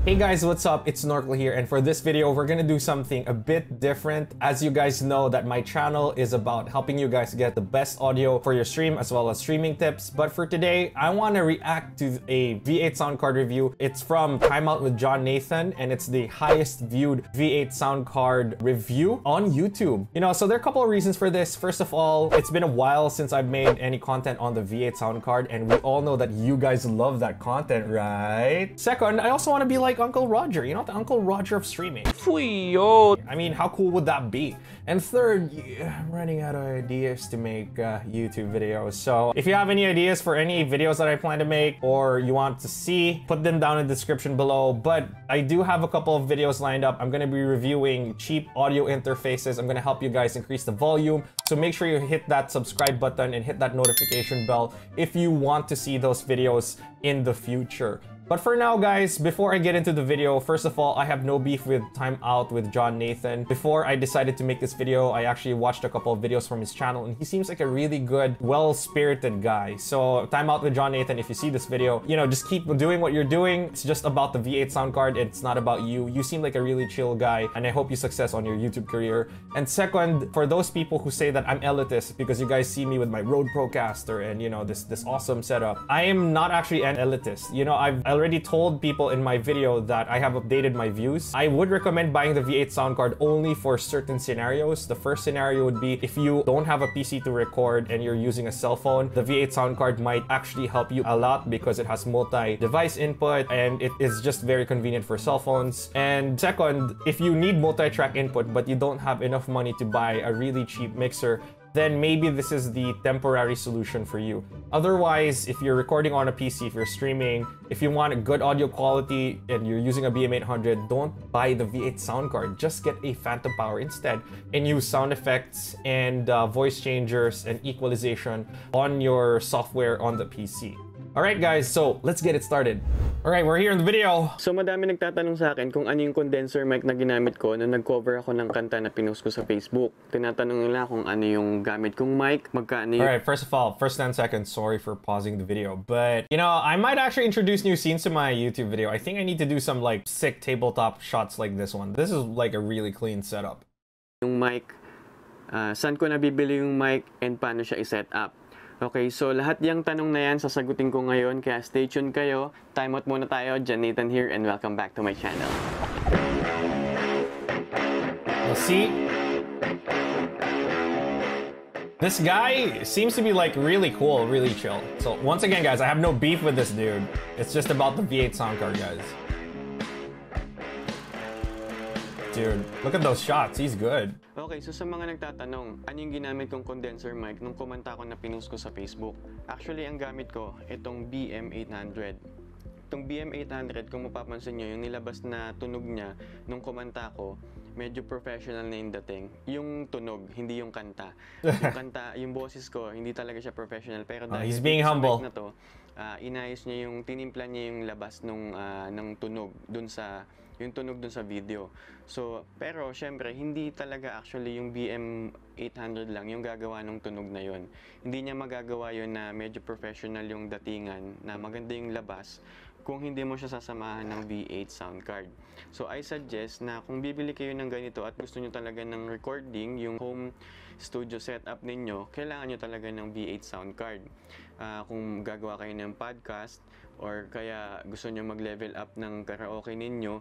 Hey guys, what's up? It's Snorkel here, and for this video, we're gonna do something a bit different. As you guys know that my channel is about helping you guys get the best audio for your stream as well as streaming tips. But for today, I want to react to a V8 sound card review. It's from TimeOut with Jhon Nathan, and it's the highest viewed V8 sound card review on YouTube. You know, so there are a couple of reasons for this. First of all, it's been a while since I've made any content on the V8 sound card, and we all know that you guys love that content, right? Second, I also want to be like Uncle Roger, you know, the Uncle Roger of streaming. Fuyo! I mean, how cool would that be? And third, I'm running out of ideas to make YouTube videos. So if you have any ideas for any videos that I plan to make or you want to see, put them down in the description below. But I do have a couple of videos lined up. I'm gonna be reviewing cheap audio interfaces. I'm gonna help you guys increase the volume. So make sure you hit that subscribe button and hit that notification bell if you want to see those videos in the future. But for now, guys, before I get into the video, first of all, I have no beef with TimeOut with Jhon Nathan. Before I decided to make this video, I actually watched a couple of videos from his channel, and he seems like a really good, well-spirited guy. So TimeOut with Jhon Nathan, if you see this video, you know, just keep doing what you're doing. It's just about the V8 sound card. It's not about you. You seem like a really chill guy, and I hope you success on your YouTube career. And second, for those people who say that I'm elitist because you guys see me with my Rode Procaster and, you know, this awesome setup, I am not actually an elitist. You know, I've already told people in my video that I have updated my views. I would recommend buying the V8 sound card only for certain scenarios. The first scenario would be if you don't have a PC to record and you're using a cell phone, the V8 sound card might actually help you a lot because it has multi-device input and it is just very convenient for cell phones. And second, if you need multi-track input but you don't have enough money to buy a really cheap mixer, then maybe this is the temporary solution for you. Otherwise, if you're recording on a PC, if you're streaming, if you want a good audio quality and you're using a BM800, don't buy the V8 sound card. Just get a phantom power instead and use sound effects and voice changers and equalization on your software on the PC. Alright guys, so let's get it started. Alright, we're here in the video. So madami nagtatanong sa akin kung ano yung condenser mic na ginamit ko nung nag-cover ako ng kanta na pinost ko sa Facebook. Tinatanong nila kung ano yung gamit kong mic, magkano yung... Alright, first of all, first 10 seconds, sorry for pausing the video. But, you know, I might actually introduce new scenes to my YouTube video. I think I need to do some like sick tabletop shots like this one. This is like a really clean setup. Yung mic, saan ko nabibili yung mic and paano siya i-set up. Okay, so lahat yung tanong na yan sasagutin ko ngayon, kaya stay tuned kayo. Time out muna tayo. Jhon Nathan here and welcome back to my channel. Well, see? This guy seems to be like really cool, really chill. So once again, guys, I have no beef with this dude. It's just about the V8 sound card, guys. Dude, look at those shots. He's good. Okay, so sa mga nagtatanong, ano yung ginamit kong condenser mic nung kumanta ko na pinost ko sa Facebook? Actually, ang gamit ko, itong BM800. Itong BM800, kung mapapansin nyo, yung nilabas na tunog niya nung kumanta ko, medyo professional na yung dating. Yung tunog, hindi yung kanta. Yung kanta, yung boses ko, hindi talaga siya professional. Pero dahil he's being humble. Na to, inayos niya yung, tinimpla niya yung labas ng tunog dun sa video. So, pero syempre, hindi talaga actually yung BM800 lang yung gagawa ng tunog na yon. Hindi niya magagawa yon na medyo professional yung datingan, na maganda yung labas, kung hindi mo siya sasamahan ng V8 sound card. So, I suggest na kung bibili kayo ng ganito at gusto nyo talaga ng recording, yung home studio setup ninyo, kailangan nyo talaga ng V8 sound card. Kung gagawa kayo ng podcast, or kaya gusto nyo mag-level up ng karaoke ninyo,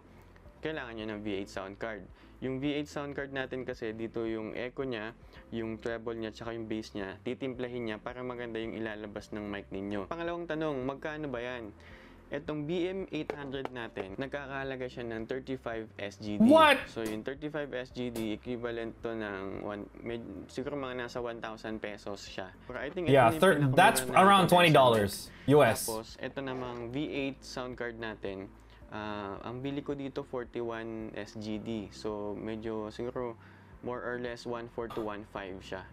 kailangan nyo ng V8 sound card. Yung V8 sound card natin kasi, dito yung echo niya, yung treble niya, tsaka yung bass niya, titimplahin niya para maganda yung ilalabas ng mic ninyo. Pangalawang tanong, magkano ba yan? Etong BM800 natin, nagkakahalaga siya ng 35 SGD. What? So yung 35 SGD, equivalent to ng siguro mga nasa 1,000 pesos siya. I think yeah, that's around $20 US. Tapos, ito namang V8 sound card natin, ang bili ko dito 41 SGD. So medyo siguro more or less 1.4 to 1.5 siya.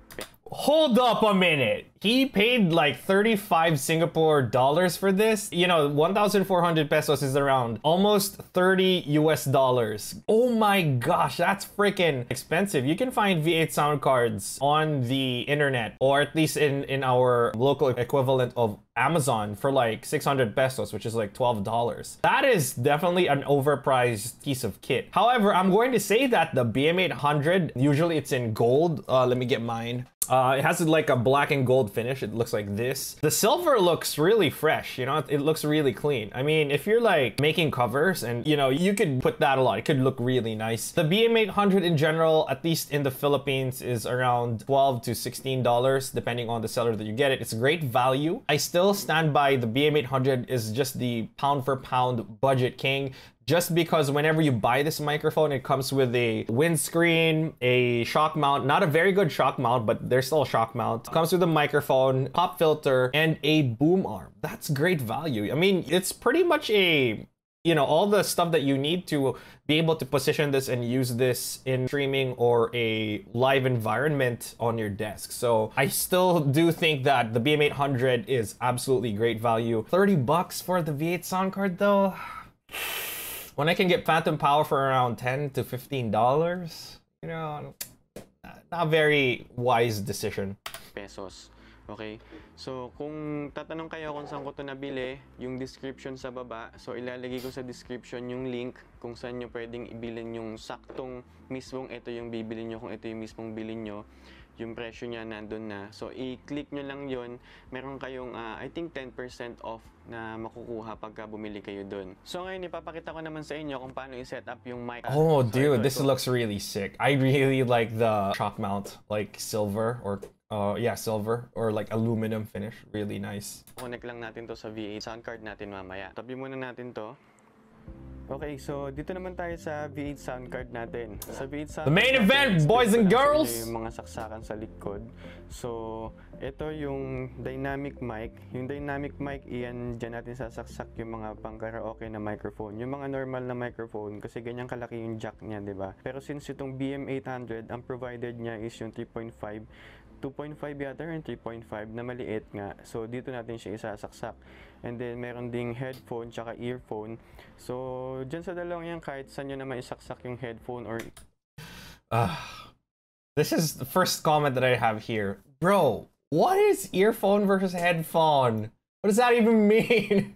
Hold up a minute. He paid like 35 Singapore dollars for this. You know, 1,400 pesos is around almost 30 US dollars. Oh my gosh, that's freaking expensive. You can find V8 sound cards on the internet, or at least in our local equivalent of Amazon, for like 600 pesos, which is like $12. That is definitely an overpriced piece of kit. However, I'm going to say that the BM800, usually it's in gold. Let me get mine. It has like a black and gold finish. It looks like this. The silver looks really fresh, you know, it looks really clean. I mean, if you're like making covers and, you know, you could put that a lot. It could look really nice. The BM800 in general, at least in the Philippines, is around $12 to $16, depending on the seller that you get it. It's a great value. I still stand by the BM800 is just the pound for pound budget king. Just because whenever you buy this microphone, it comes with a windscreen, a shock mount, not a very good shock mount, but there's still a shock mount. It comes with a microphone, pop filter, and a boom arm. That's great value. I mean, it's pretty much a, you know, all the stuff that you need to be able to position this and use this in streaming or a live environment on your desk. So I still do think that the BM800 is absolutely great value. 30 bucks for the V8 sound card though. When I can get phantom power for around $10 to $15, you know, not a very wise decision. Pesos. Okay? So, kung tatanong kayo kung saan ko ito nabili, yung description sa baba, so ilalagay ko sa description yung link kung saan nyo pwedeng ibilin yung saktong mismong ito yung bibilin nyo, kung ito yung mismong bilin nyo. Yung presyo niya nandun na. So, i-click nyo lang yon. Meron kayong, I think, 10% off na makukuha pagka bumili kayo dun. So, ngayon, ipapakita ko naman sa inyo kung paano i-set up yung mic. Oh, dude, this looks really sick. I really like the shock mount, like silver or, yeah, silver or like aluminum finish. Really nice. Connect lang natin to sa V8 sound card natin mamaya. Tabi muna natin to. Okay, so dito naman tayo sa V8 sound card natin. Sa V8 sound the main card event, natin, boys and girls! Ito yung mga saksakan sa likod. So, ito yung dynamic mic. Yung dynamic mic, iyan dyan natin sasaksak yung mga pang-karaoke na microphone. Yung mga normal na microphone, kasi ganyan kalaki yung jack niya, di ba? Pero since itong BM800, ang provided niya is yung 3.5, 2.5 yata or 3.5 na maliit nga. So, dito natin siya isasaksak. And then, meron ding headphone tsaka earphone. So, dyan sa dalawang yan, kahit saan nyo naman isaksak yung headphone or... This is the first comment that I have here. Bro, what is earphone versus headphone? What does that even mean?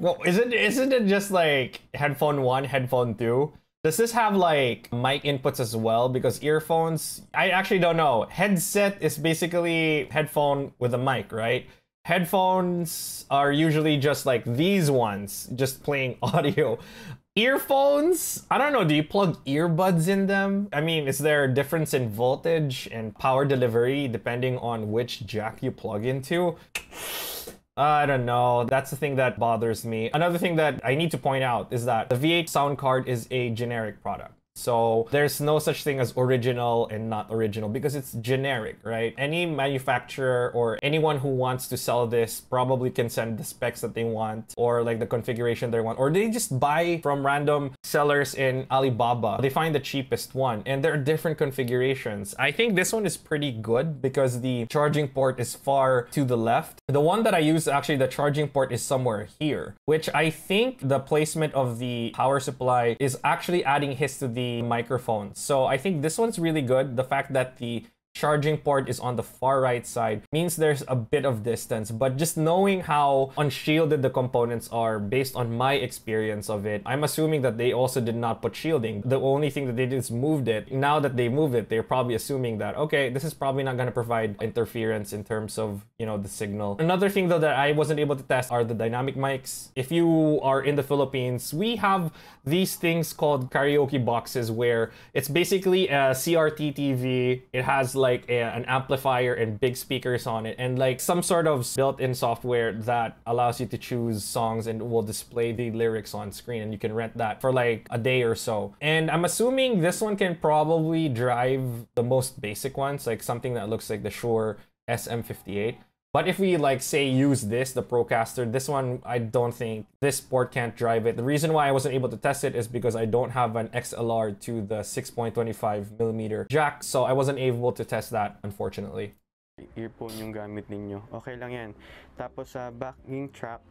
Well, isn't it just like headphone 1, headphone 2? Does this have like mic inputs as well? Because earphones, I actually don't know. Headset is basically headphone with a mic, right? Headphones are usually just like these ones, just playing audio. Earphones, I don't know, do you plug earbuds in them? I mean, is there a difference in voltage and power delivery depending on which jack you plug into? I don't know. That's the thing that bothers me. Another thing that I need to point out is that the V8 sound card is a generic product. So there's no such thing as original and not original because it's generic, right? Any manufacturer or anyone who wants to sell this probably can send the specs that they want or like the configuration they want, or they just buy from random sellers in Alibaba. They find the cheapest one and there are different configurations. I think this one is pretty good because the charging port is far to the left. The one that I use, actually the charging port is somewhere here, which I think the placement of the power supply is actually adding hits to the microphone. So I think this one's really good. The fact that the charging port is on the far right side means there's a bit of distance, but just knowing how unshielded the components are based on my experience of it, I'm assuming that they also did not put shielding. The only thing that they did is moved it. Now that they moved it, they're probably assuming that, okay, this is probably not going to provide interference in terms of, you know, the signal. Another thing though that I wasn't able to test are the dynamic mics. If you are in the Philippines, we have these things called karaoke boxes where it's basically a CRT TV. It has like an amplifier and big speakers on it and like some sort of built-in software that allows you to choose songs and will display the lyrics on screen, and you can rent that for like a day or so. And I'm assuming this one can probably drive the most basic ones, like something that looks like the Shure SM58. But if we like say use this, the Procaster, this one, I don't think this port can't drive it. The reason why I wasn't able to test it is because I don't have an XLR to the 6.25mm jack, so I wasn't able to test that, unfortunately. earphone yung gamit ninyo. Okay lang yan. Tapos sa backing track,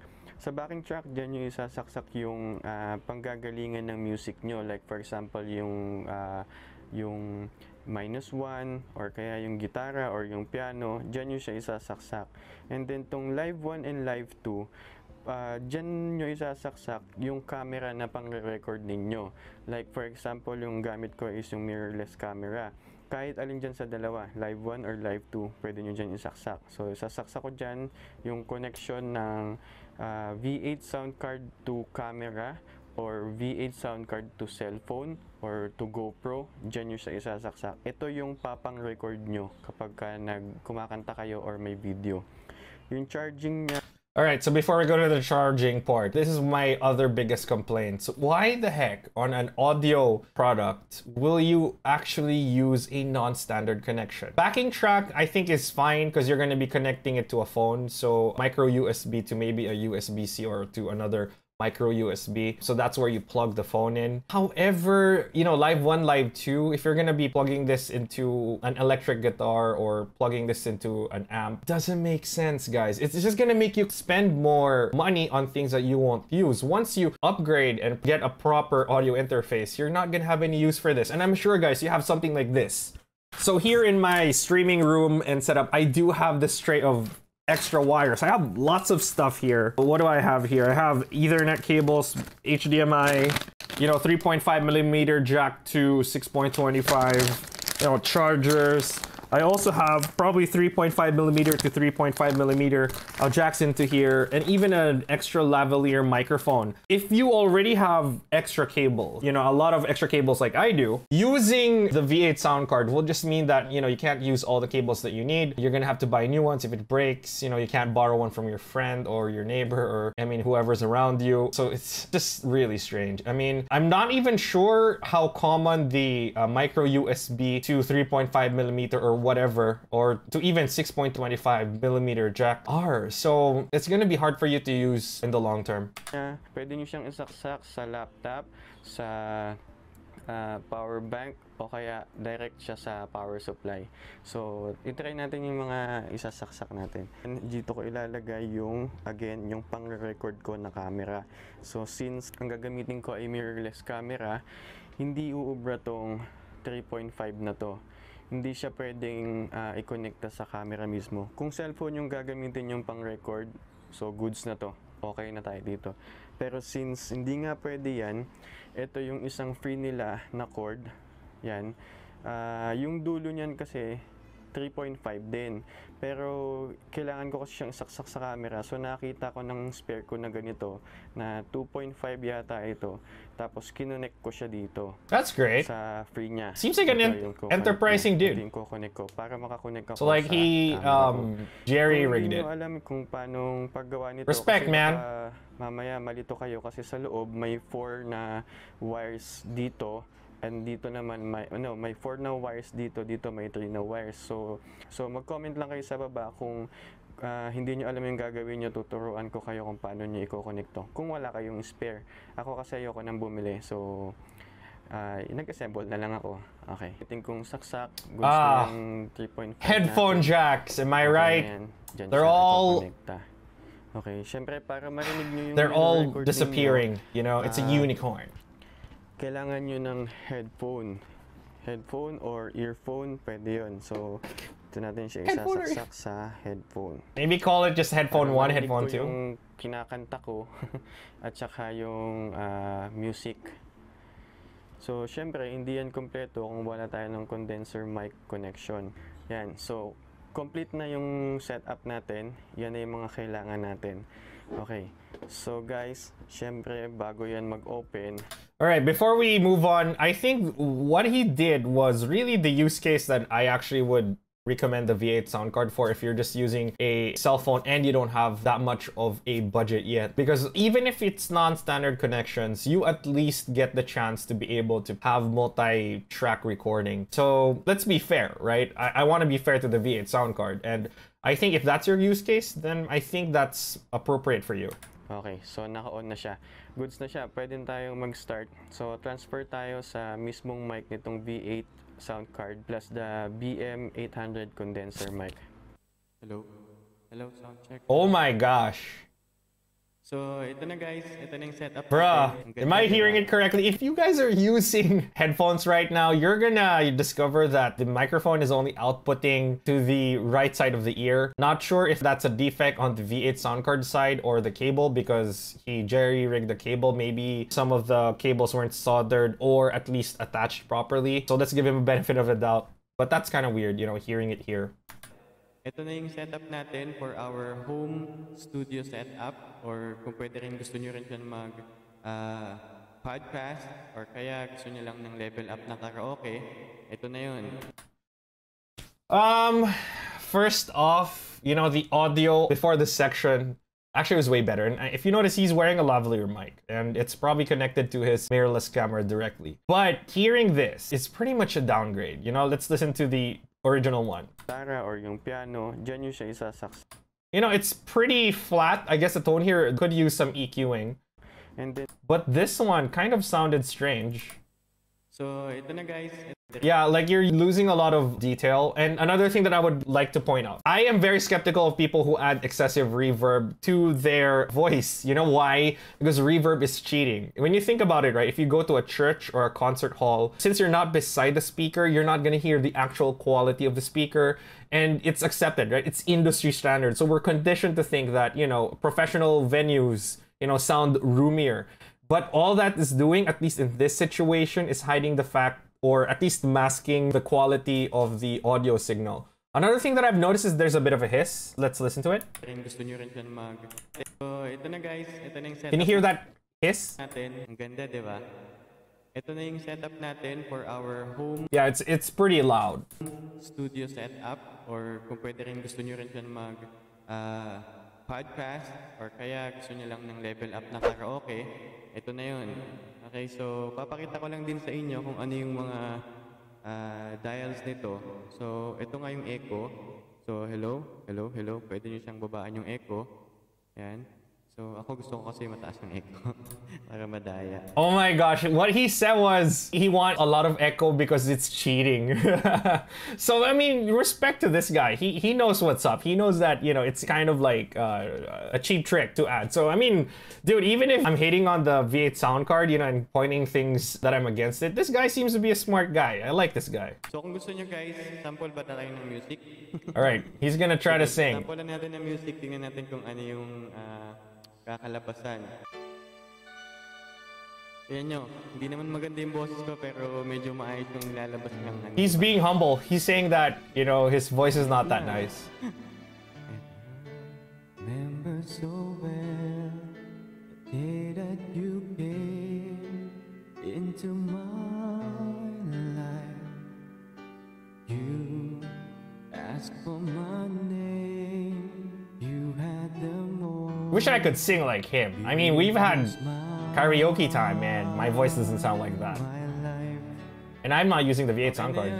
dyan yung isasaksak yung panggagalingan ng music nyo. Like for example, yung -1 or kaya yung gitara or yung piano, dyan yung siya isasaksak. And then tong live 1 and live 2, dyan nyo isasaksak yung camera na pang-record ninyo. Like for example, yung gamit ko is yung mirrorless camera. Kahit alin dyan sa dalawa, live 1 or live 2, pwede nyo dyan isaksak. So, isasaksak ko dyan yung connection ng V8 sound card to camera or V8 sound card to cellphone or to GoPro. Dyan nyo siya isasaksak. Ito yung papang-record nyo kapag kumakanta kayo or may video. Yung charging niya, Alright, so before we go to the charging part, this is my other biggest complaint. So why the heck on an audio product will you actually use a non-standard connection? Backing track, I think is fine because you're going to be connecting it to a phone. So micro USB to maybe a USB-C or to another micro USB. So that's where you plug the phone in. However, you know, live 1, live 2, if you're gonna be plugging this into an electric guitar or plugging this into an amp, doesn't make sense, guys. It's just gonna make you spend more money on things that you won't use. Once you upgrade and get a proper audio interface, you're not gonna have any use for this. And I'm sure, guys, you have something like this. So here in my streaming room and setup, I do have this tray of extra wires. I have lots of stuff here. But what do I have here? I have Ethernet cables, HDMI, you know, 3.5mm jack to 6.25, you know, chargers. I also have probably 3.5mm to 3.5mm jacks into here, and even an extra lavalier microphone. If you already have extra cable, you know, a lot of extra cables like I do, using the V8 sound card will just mean that, you know, you can't use all the cables that you need. You're gonna have to buy new ones if it breaks. You know, you can't borrow one from your friend or your neighbor or, I mean, whoever's around you. So it's just really strange. I mean, I'm not even sure how common the micro USB to 3.5mm or whatever, or to even 6.25mm jack are. So it's gonna be hard for you to use in the long term. Pwede nyo siyang isaksak sa laptop, sa power bank, o kaya direct siya sa power supply. So, itry natin yung mga isasaksak natin. Dito ko ilalagay yung, again, yung pang-record ko na camera. So, since ang gagamitin ko ay mirrorless camera, hindi uubra tong 3.5 na to. Hindi siya pwedeng i-connecta sa camera mismo. Kung cellphone yung gagamitin yung pang-record, so goods na to. Okay na tayo dito. Pero since hindi nga pwede yan, ito yung isang free nila na cord. Yan. Yung dulo niyan kasi 3.5 din. Pero kailangan ko kasi siyang isaksak sa camera. So nakita ko ng spare ko na ganito na 2.5 yata ito. Tapos kinonect ko siya dito. That's great. Sa free niya. Seems like an enterprising dude. Yung ko-connect ko para makakonect ako. So like he jerry-rigged it. Hindi mo alam kung paano paggawa nito. Respect, kasi man. Mamaya malito kayo kasi sa loob may 4 na wires dito. And dito naman may 4 na wires dito may 3 na wires. So mag-comment lang kayo sa baba kung hindi nyo alam yung gagawin nyo, tuturuan ko kayo kung paano nyo i-connect to. Kung wala kayong spare. Ako kasi ayoko nang bumili. So nag-assemble na lang ako. Okay. Iting kong saksak. Goods na yung 3.5 headphone natin. Jacks, am I right? Dyan They're all okay, syempre para marinig nyo yung they're all disappearing, you know, it's a unicorn. Kailangan nyo ng headphone or earphone, pwede yun. So, ito natin siya isasaksak sa headphone. Maybe call it just headphone 1, headphone 2. Yung kinakanta ko at saka yung music. So, syempre, hindi yan kompleto kung wala tayo ng condenser mic connection. Yan. So, complete na yung setup natin. Yan na yung mga kailangan natin. Okay. So guys, syempre bago yan mag-open. Alright, before we move on, I think what he did was really the use case that I actually would recommend the V8 sound card for if you're just using a cell phone and you don't have that much of a budget yet. Because even if it's non-standard connections, you at least get the chance to be able to have multi-track recording. So let's be fair, right? I want to be fair to the V8 sound card. And I think if that's your use case, then I think that's appropriate for you. Okay, so naka-on na siya. Goods na siya. Pwede tayong mag-start. So transfer tayo sa mismong mic nitong V8 sound card plus the BM800 condenser mic. Hello? Hello, sound check. Oh my gosh. So, ito na guys. Ito na yung setup Bruh, natin. Ang am I ganda, hearing diba? it correctly? If you guys are using headphones right now, you're gonna discover that the microphone is only outputting to the right side of the ear. Not sure if that's a defect on the V8 Soundcard side or the cable because he jerry-rigged the cable. Maybe some of the cables weren't soldered or at least attached properly. So let's give him a benefit of the doubt. But that's kind of weird, you know, hearing it here. Ito na yung setup natin for our home studio setup or kung pwede rin gusto nyo rin dyan mag podcast or kaya gusto nyo lang ng level up na karaoke, ito na yun. First off, you know, the audio before this section actually was way better. And if you notice, he's wearing a lavalier mic and it's probably connected to his mirrorless camera directly. But hearing this is pretty much a downgrade. You know, let's listen to the original one. Gitara or yung piano, dyan yung siya isasaks. You know, it's pretty flat. I guess the tone here could use some EQing. And then, But this one kind of sounded strange. so ito na guys. Yeah, like you're losing a lot of detail. And another thing that I would like to point out, I am very skeptical of people who add excessive reverb to their voice. You know why? Because reverb is cheating. When you think about it, right, if you go to a church or a concert hall, since you're not beside the speaker, you're not gonna hear the actual quality of the speaker. And it's accepted, right? It's industry standard. So we're conditioned to think that, you know, professional venues, you know, sound roomier. But all that is doing, at least in this situation, is hiding the fact or at least masking the quality of the audio signal. Another thing that I've noticed is there's a bit of a hiss. Let's listen to it. Gusto nyo rin dyan mag... So ito na guys. Ito na yung setup Can you hear that hiss? natin. Ang ganda, di ba? Ito na yung setup natin for our home Yeah, it's pretty loud. studio setup or kung pwede rin gusto nyo rin dyan mag podcast or kaya gusto nyo lang ng level up na karaoke, ito na yun. Okay, so papakita ko lang din sa inyo kung ano yung mga dials nito. So ito nga yung echo. So hello, hello, hello. Pwede nyo siyang babaan yung echo. Yan. So ako gusto ko kasi mataas ng echo para madaya. Oh my gosh, what he said was he wants a lot of echo because it's cheating. So I mean, respect to this guy. He knows what's up. He knows that, you know, it's kind of like a cheap trick to add. So I mean, dude, even if I'm hating on the V8 sound card, you know, and pointing things that I'm against it, this guy seems to be a smart guy. I like this guy. So kung gusto nyo guys, sample ba tayo ng music? All right, he's gonna try to sing. Sample natin ng music, tingnan natin kung ano yung kakalabasan. Ayan nyo, hindi naman maganda yung boses ko pero medyo maayos yung lalabas ng He's being humble. He's saying that, you know, his voice is not that nice. Remember so well the day that you came into my life. You asked for my name. You had the most. Wish I could sing like him. I mean, we've had karaoke time, man. My voice doesn't sound like that. And I'm not using the V8 sound card.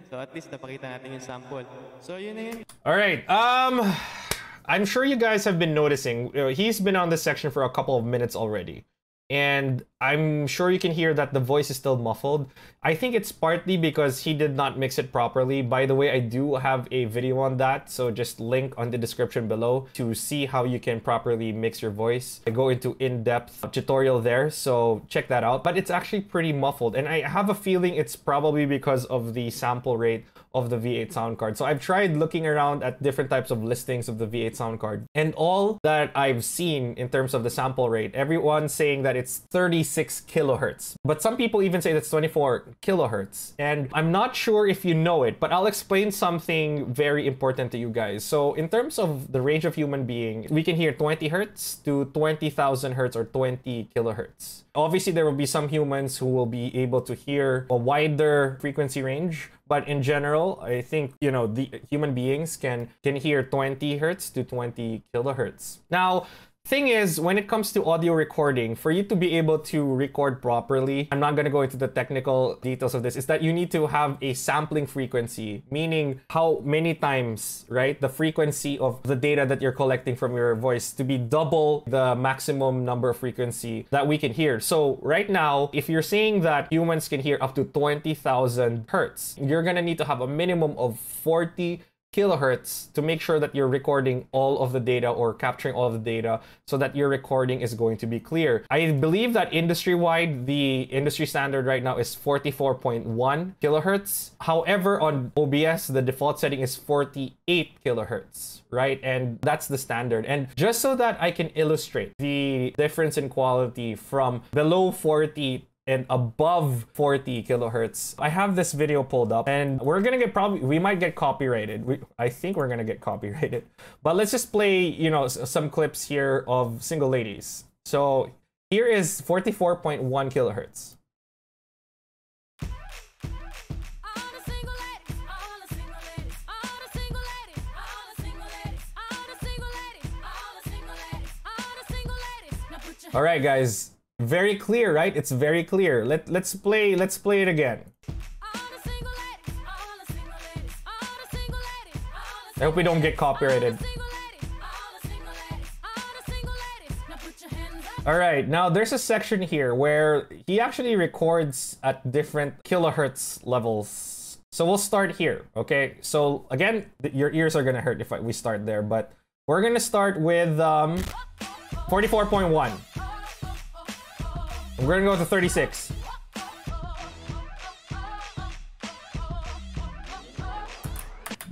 So at least napakita natin yung sample. So yun na yun. All right. I'm sure you guys have been noticing, you know, he's been on this section for a couple of minutes already. And I'm sure you can hear that the voice is still muffled. I think it's partly because he did not mix it properly. By the way, I do have a video on that, so just link on the description below to see how you can properly mix your voice. I go into in-depth tutorial there, so check that out. But it's actually pretty muffled, and I have a feeling it's probably because of the sample rate of the V8 sound card. So I've tried looking around at different types of listings of the V8 sound card, and all that I've seen in terms of the sample rate, everyone's saying that it's 36 kilohertz. But some people even say that's 24 kilohertz. And I'm not sure if you know it, but I'll explain something very important to you guys. So in terms of the range of human being, we can hear 20 hertz to 20,000 hertz or 20 kilohertz. Obviously, there will be some humans who will be able to hear a wider frequency range. But in general, I think, you know, the human beings can hear 20 hertz to 20 kilohertz. Now, thing is, when it comes to audio recording, for you to be able to record properly, I'm not going to go into the technical details of this, is that you need to have a sampling frequency, meaning how many times, right, the frequency of the data that you're collecting from your voice to be double the maximum number of frequency that we can hear. So right now, if you're saying that humans can hear up to 20,000 hertz, you're going to need to have a minimum of 40 kilohertz to make sure that you're recording all of the data or capturing all of the data so that your recording is going to be clear. I believe that industry-wide, the industry standard right now is 44.1 kilohertz. However, on OBS, the default setting is 48 kilohertz, right? And that's the standard. And just so that I can illustrate the difference in quality from below 40 and above 40 kilohertz, I have this video pulled up, and we're gonna get we might get copyrighted. I think we're gonna get copyrighted, but let's just play, you know, some clips here of single ladies. So here is 44.1 kilohertz. All right, guys. Very clear, right? It's very clear. Let's play it again. I hope we don't get copyrighted. All right, now there's a section here where he actually records at different kilohertz levels. So we'll start here, okay? So again, your ears are gonna hurt if we start there, but we're gonna start with 44.1. We're gonna go to 36.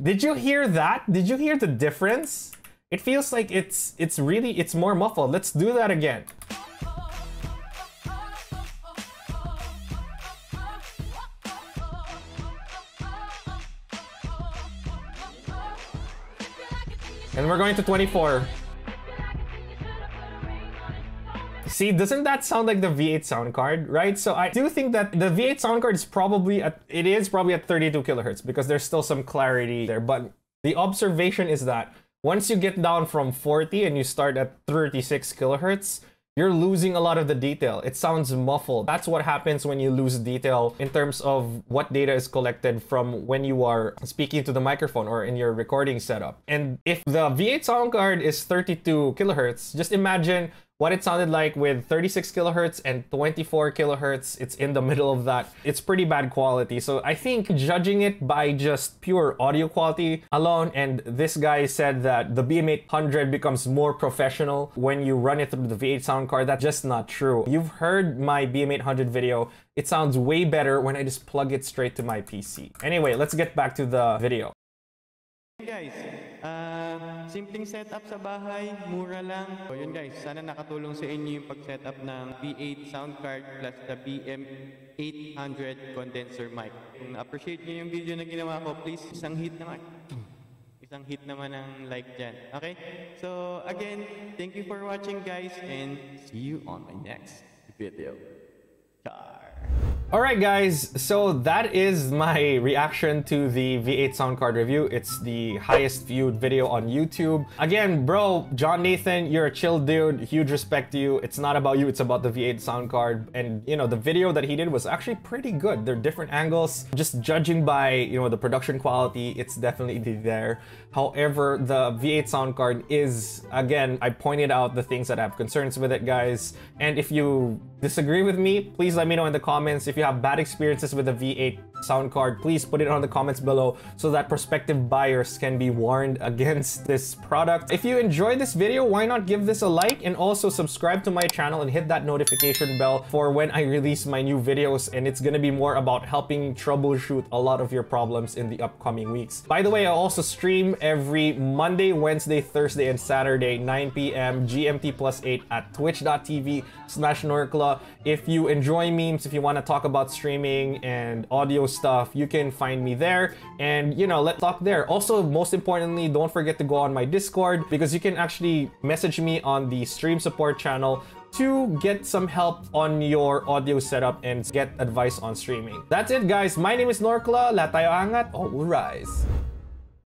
Did you hear that? Did you hear the difference? It feels like it's more muffled. Let's do that again. And we're going to 24. See, doesn't that sound like the V8 sound card, right? So I do think that the V8 sound card is probably at 32 kilohertz because there's still some clarity there. But the observation is that once you get down from 40 and you start at 36 kilohertz, you're losing a lot of the detail. It sounds muffled. That's what happens when you lose detail in terms of what data is collected from when you are speaking to the microphone or in your recording setup. And if the V8 sound card is 32 kilohertz, just imagine what it sounded like with 36 kilohertz and 24 kilohertz. It's in the middle of that. It's pretty bad quality. So I think judging it by just pure audio quality alone, and this guy said that the BM800 becomes more professional when you run it through the V8 sound card. That's just not true. You've heard my BM800 video. It sounds way better when I just plug it straight to my PC. Anyway, let's get back to the video. Guys, simpleng setup sa bahay, mura lang. So yun guys, sana nakatulong sa inyo yung pag-setup ng V8 sound card plus the BM800 condenser mic. Kung appreciate niyo yung video na ginawa ko, please isang hit naman. Isang hit naman ng like dyan. Okay? So again, thank you for watching guys, and see you on my next video. Char. Alright guys, so that is my reaction to the V8 sound card review. It's the highest viewed video on YouTube. Again, bro, Jhon Nathan, you're a chill dude. Huge respect to you. It's not about you, it's about the V8 sound card. And you know, the video that he did was actually pretty good. They're different angles. Just judging by, you know, the production quality, it's definitely there. However, the V8 sound card is, again, I pointed out the things that I have concerns with it, guys. And if you disagree with me, please let me know in the comments. If you have bad experiences with the V8 sound card, please put it on the comments below so that prospective buyers can be warned against this product. If you enjoyed this video, why not give this a like and also subscribe to my channel and hit that notification bell for when I release my new videos. And it's gonna be more about helping troubleshoot a lot of your problems in the upcoming weeks. By the way, I also stream every Monday, Wednesday, Thursday, and Saturday, 9 p.m. GMT +8 at twitch.tv/Norcla. If you enjoy memes, if you want to talk about streaming and audio stuff, you can find me there, and you know, let's talk there. Also, most importantly, don't forget to go on my Discord, because you can actually message me on the stream support channel to get some help on your audio setup and get advice on streaming. That's it guys, my name is Norcla, lahat tayo angat, all will rise.